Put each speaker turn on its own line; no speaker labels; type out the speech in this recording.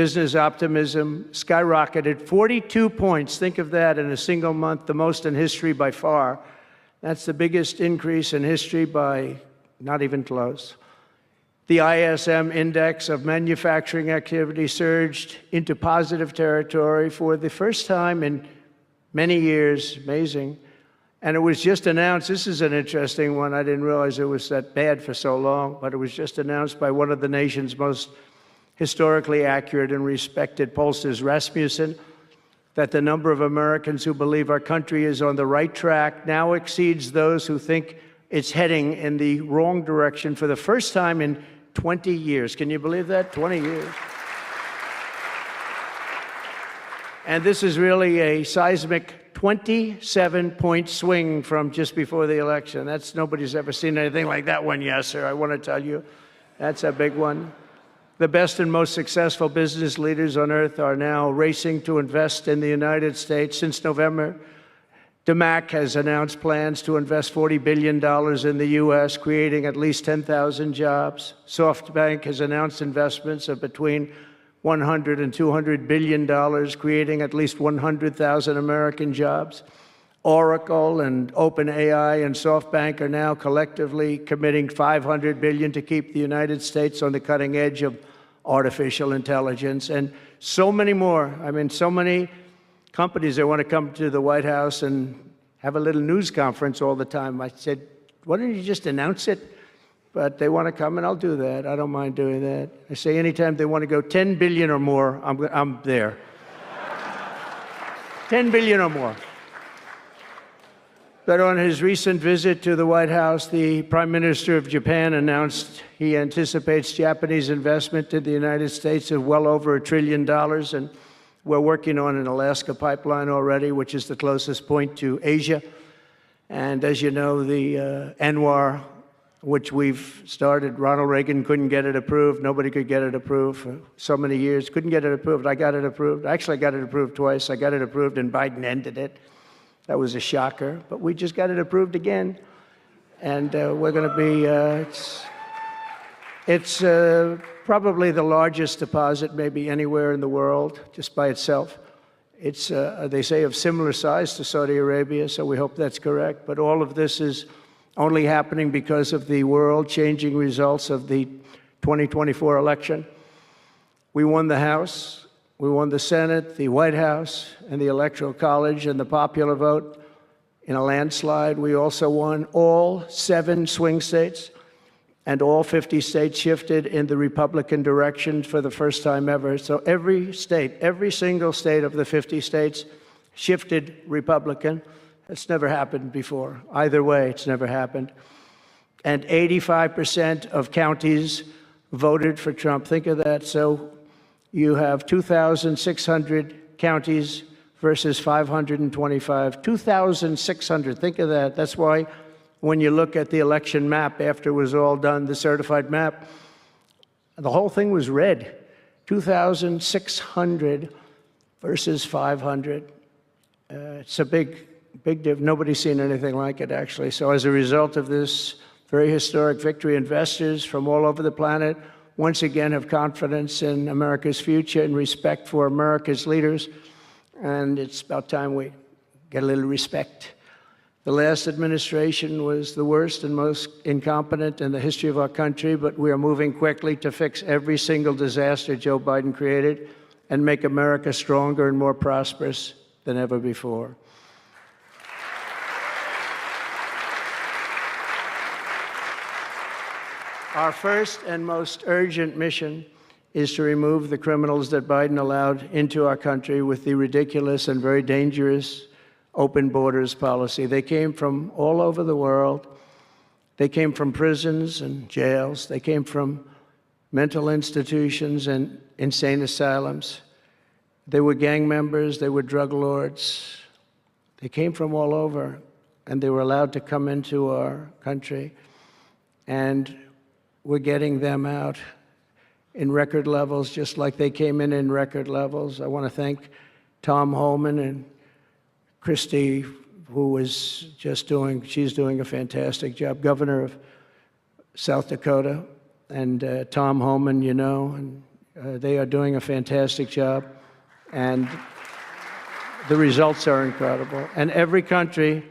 Business optimism skyrocketed 42 points. Think of that in a single month, the most in history by far. That's the biggest increase in history by not even close. The ISM index of manufacturing activity surged into positive territory for the first time in many years. Amazing. And it was just announced, this is an interesting one, I didn't realize it was that bad for so long, but it was just announced by one of the nation's most historically accurate and respected pollsters, Rasmussen, that the number of Americans who believe our country is on the right track now exceeds those who think it's heading in the wrong direction for the first time in 20 years. Can you believe that? 20 years. And this is really a seismic 27-point swing from just before the election. Nobody's ever seen anything like that one, yes, sir. I want to tell you, that's a big one. The best and most successful business leaders on earth are now racing to invest in the United States. Since November, DMAC has announced plans to invest $40 billion in the U.S., creating at least 10,000 jobs. SoftBank has announced investments of between $100 and $200 billion, creating at least 100,000 American jobs. Oracle and OpenAI and SoftBank are now collectively committing $500 billion to keep the United States on the cutting edge of artificial intelligence, and so many more. I mean, so many companies that want to come to the White House and have a little news conference all the time. I said, why don't you just announce it? But they want to come, and I'll do that. I don't mind doing that. I say anytime they want to go 10 billion or more, I'm there. 10 billion or more. But on his recent visit to the White House, the Prime Minister of Japan announced he anticipates Japanese investment in the United States of well over $1 trillion. And we're working on an Alaska pipeline already, which is the closest point to Asia. And as you know, the ANWR, which we've started, Ronald Reagan couldn't get it approved. Nobody could get it approved for so many years. Couldn't get it approved. I got it approved. Actually, I got it approved twice. I got it approved, and Biden ended it. That was a shocker, but we just got it approved again. And we're going to be, it's probably the largest deposit maybe anywhere in the world, just by itself. It's, they say, of similar size to Saudi Arabia, so we hope that's correct. But all of this is only happening because of the world-changing results of the 2024 election. We won the House. We won the Senate, the White House, and the Electoral College, and the popular vote in a landslide. We also won all 7 swing states, and all 50 states shifted in the Republican direction for the first time ever. So every state, every single state of the 50 states shifted Republican. That's never happened before. Either way, it's never happened. And 85% of counties voted for Trump. Think of that. So you have 2,600 counties versus 525. 2,600, think of that. That's why when you look at the election map after it was all done, the certified map, the whole thing was red. 2,600 versus 500. It's a big difference. Nobody's seen anything like it, actually. So as a result of this very historic victory, investors from all over the planet once again have confidence in America's future and respect for America's leaders. And it's about time we get a little respect. The last administration was the worst and most incompetent in the history of our country, but we are moving quickly to fix every single disaster Joe Biden created and make America stronger and more prosperous than ever before. Our first and most urgent mission is to remove the criminals that Biden allowed into our country with the ridiculous and very dangerous open borders policy. They came from all over the world. They came from prisons and jails. They came from mental institutions and insane asylums. They were gang members. They were drug lords. They came from all over, and they were allowed to come into our country. And we're getting them out in record levels, just like they came in record levels. I want to thank Tom Homan and Christie, who was just she's doing a fantastic job, governor of South Dakota. And Tom Homan, you know, and They are doing a fantastic job, and the results are incredible. And every country